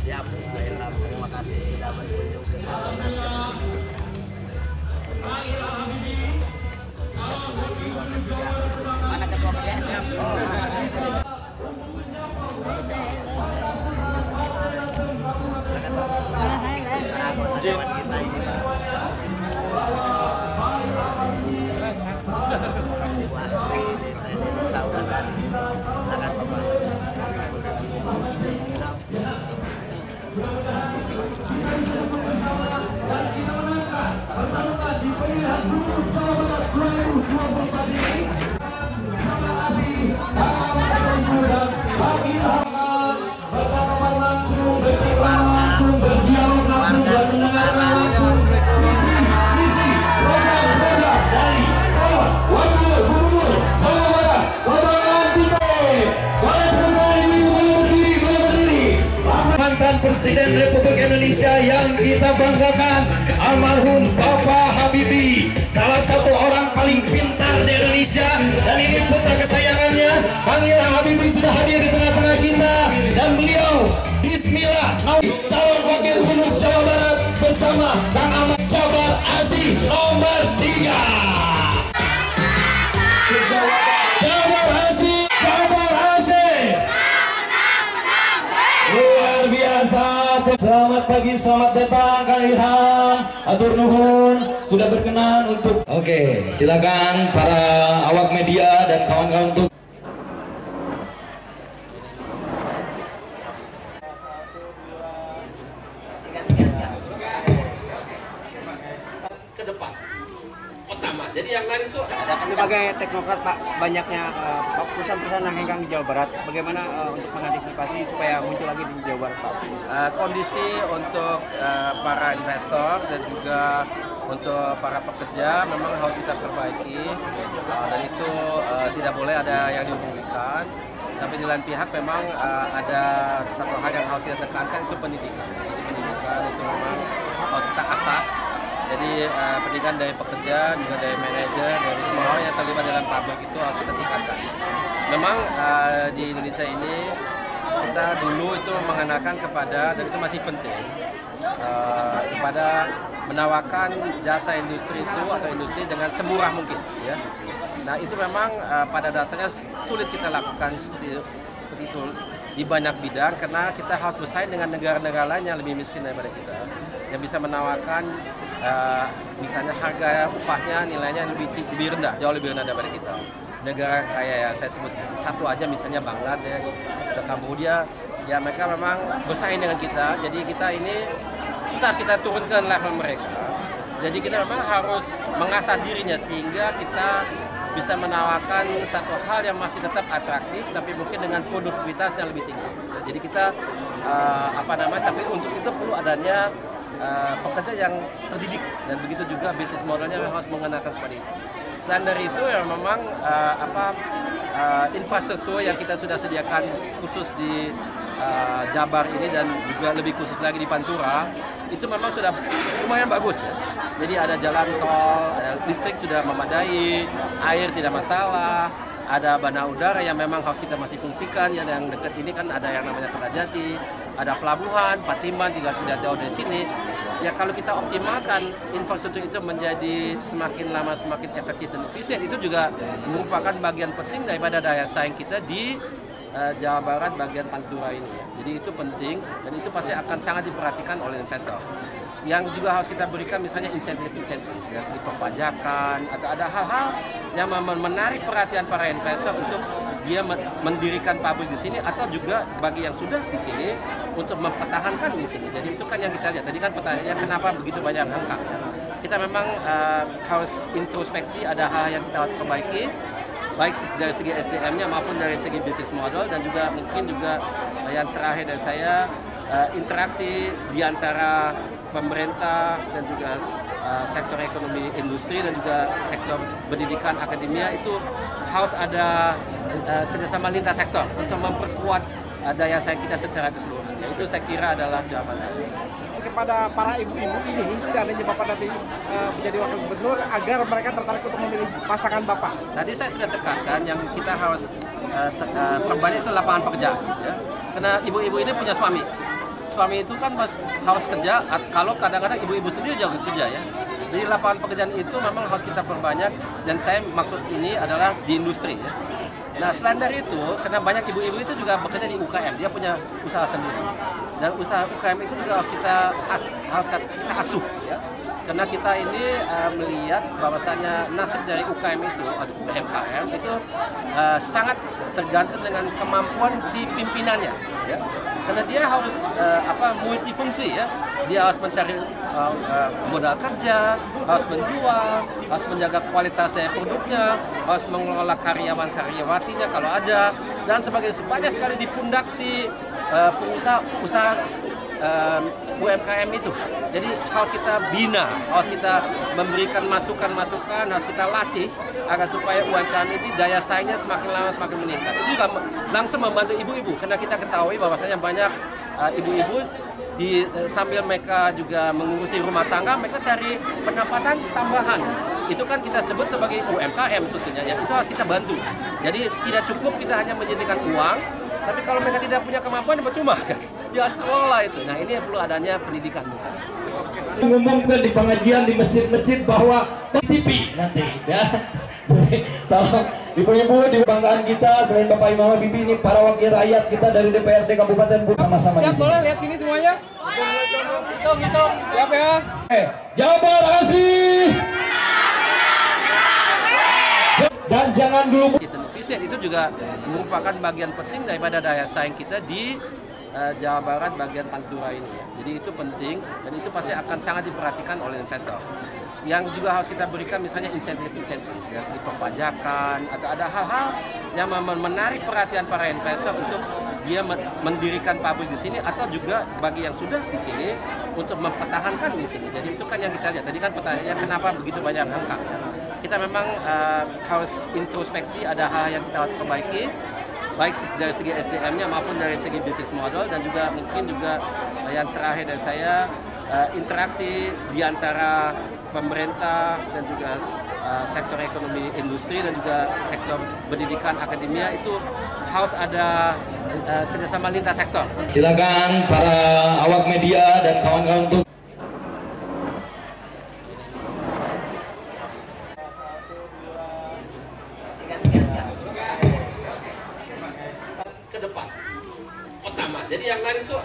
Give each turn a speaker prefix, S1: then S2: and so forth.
S1: Siap, Ilham. Terima kasih sudah berkunjung ke kantor Nasdem. Mana ketua PDS-nya? Para anggota dewan kita ini, Pak. Ibu Astri, Deni Saudari. Silakan, Bapak. Warga sekarang
S2: mantan Presiden Republik Indonesia yang kita banggakan, almarhum Bapak Habibie, salah satu orang paling pintar di Indonesia, dan ini putra kesayangannya Bang Ilham Habibie sudah hadir di tengah-tengah kita, dan beliau Bismillah calon wakil gubernur Jawa Barat bersama Kang Ahmad Jabar Asih nomor 3. Jabar Asih, Jabar Asih. Luar biasa. Selamat pagi, selamat datang Kang Ilham. Atur nuhun sudah berkenan untuk. Oke, silakan para awak media dan kawan-kawan untuk
S3: ke depan utama. Jadi yang lain itu
S4: sebagai teknokrat Pak, banyaknya perusahaan-perusahaan yang hengkang di Jawa Barat. Bagaimana untuk mengantisipasi supaya muncul lagi di Jawa Barat Pak?
S3: kondisi untuk para investor dan juga untuk para pekerja memang harus kita perbaiki, dan itu tidak boleh ada yang dirugikan. Tapi di lain pihak memang ada satu hal yang harus kita tekankan, itu pendidikan. Jadi pendidikan itu memang harus kita asah. Jadi pendidikan dari pekerja, juga dari manajer, dari semua orang yang terlibat dalam pabrik itu harus kita tingkatkan. Memang di Indonesia ini kita dulu itu mengenakan kepada, dan itu masih penting, kepada menawarkan jasa industri itu atau industri dengan semurah mungkin, ya. Nah itu memang pada dasarnya sulit kita lakukan seperti itu di banyak bidang, karena kita harus bersaing dengan negara-negara lain yang lebih miskin daripada kita, yang bisa menawarkan misalnya harga upahnya nilainya lebih rendah, jauh lebih rendah daripada kita. Negara kayak ya saya sebut satu aja misalnya Bangladesh atau Kamboja, ya mereka memang bersaing dengan kita, jadi kita ini susah kita turunkan level mereka. Jadi kita memang harus mengasah dirinya sehingga kita bisa menawarkan satu hal yang masih tetap atraktif, tapi mungkin dengan produktivitas yang lebih tinggi. Jadi kita tapi untuk itu perlu adanya pekerja yang terdidik, dan begitu juga bisnis modelnya harus mengenakan kepada itu. Selain dari itu ya memang infrastruktur yang kita sudah sediakan khusus di Jabar ini dan juga lebih khusus lagi di Pantura itu memang sudah lumayan bagus ya. Jadi ada jalan tol, ada listrik sudah memadai, air tidak masalah, ada bandara udara yang memang harus kita masih fungsikan. Ya, yang dekat ini kan ada yang namanya Kertajati, ada pelabuhan, Patiman juga tidak jauh dari sini. Ya kalau kita optimalkan infrastruktur itu menjadi semakin lama semakin efektif dan efisien, itu juga merupakan bagian penting daripada daya saing kita di Jawa Barat bagian Pantura ini. Jadi itu penting dan itu pasti akan sangat diperhatikan oleh investor. Yang juga harus kita berikan misalnya insentif-insentif dari segi perpajakan atau ada hal-hal yang menarik perhatian para investor untuk dia mendirikan pabrik di sini atau juga bagi yang sudah di sini untuk mempertahankan di sini. Jadi itu kan yang kita lihat. Tadi kan pertanyaannya kenapa begitu banyak hengkang. Kita memang harus introspeksi, ada hal yang kita harus perbaiki, baik dari segi SDM-nya maupun dari segi bisnis model, dan juga mungkin juga yang terakhir dari saya interaksi di antara pemerintah dan juga sektor ekonomi industri dan juga sektor pendidikan akademia itu harus ada kerjasama lintas sektor untuk memperkuat daya saing kita secara keseluruhan. Itu saya kira adalah jawaban saya.
S4: Kepada para ibu-ibu ini, seandainya Bapak nanti menjadi wakil gubernur, agar mereka tertarik untuk memilih pasangan Bapak.
S3: Tadi saya sudah tekankan yang kita harus perbanyak itu lapangan pekerjaan. Ya. Karena ibu-ibu ini punya suami suami itu kan harus kerja, kalau kadang-kadang ibu-ibu sendiri juga kerja ya. Jadi lapangan pekerjaan itu memang harus kita perbanyak, dan saya maksud ini adalah di industri ya. Nah selain dari itu, karena banyak ibu-ibu itu juga bekerja di UKM, dia punya usaha sendiri. Dan usaha UKM itu juga harus kita asuh ya. Karena kita ini melihat bahwasannya nasib dari UKM itu atau UMKM itu sangat tergantung dengan kemampuan si pimpinannya ya. Karena dia harus multifungsi ya. Dia harus mencari modal kerja, harus menjual, harus menjaga kualitas dari produknya, harus mengelola karyawan-karyawatinya kalau ada, dan sebagai banyak sekali di pundak si pengusaha UMKM itu. Jadi harus kita bina, harus kita memberikan masukan-masukan, harus kita latih agar supaya UMKM ini daya saingnya semakin lama semakin meningkat. Itu juga langsung membantu ibu-ibu, karena kita ketahui bahwasanya banyak ibu-ibu sambil mereka juga mengurusi rumah tangga, mereka cari pendapatan tambahan. Itu kan kita sebut sebagai UMKM sebetulnya ya. Itu harus kita bantu. Jadi tidak cukup kita hanya menyediakan uang, tapi kalau mereka tidak punya kemampuan, percuma kan? Dia harus kelola itu. Nah ini perlu adanya pendidikan misalnya.
S2: Mengumumkan di pengajian di masjid-masjid bahwa TV nanti ya. Tolong ibu-ibu di kebanggaan kita, selain Bapak Imam Habibie, ini para wakil rakyat kita dari DPRD Kabupaten Bogor sama-sama di sini.
S5: Boleh lihat sini semuanya. Hitung. Siap ya.
S2: Jabar Asih. Dan jangan dulu.
S3: Itu juga merupakan bagian penting daripada daya saing kita di Jawa Barat bagian Pantura ini ya. Jadi itu penting, dan itu pasti akan sangat diperhatikan oleh investor. Yang juga harus kita berikan misalnya insentif-insentif dari segi perpajakan, atau ada hal-hal yang menarik perhatian para investor untuk dia mendirikan pabrik di sini, atau juga bagi yang sudah di sini untuk mempertahankan di sini. Jadi itu kan yang kita lihat. Tadi kan pertanyaannya kenapa begitu banyak angka. Kita memang harus introspeksi, ada hal yang kita harus perbaiki, baik dari segi SDM-nya maupun dari segi bisnis model, dan juga mungkin juga yang terakhir dari saya, interaksi di antara pemerintah dan juga sektor ekonomi industri dan juga sektor pendidikan akademia, itu harus ada kerjasama lintas sektor.
S2: Silakan para awak media dan kawan-kawan untuk
S3: ke depan pertama. Jadi yang lain itu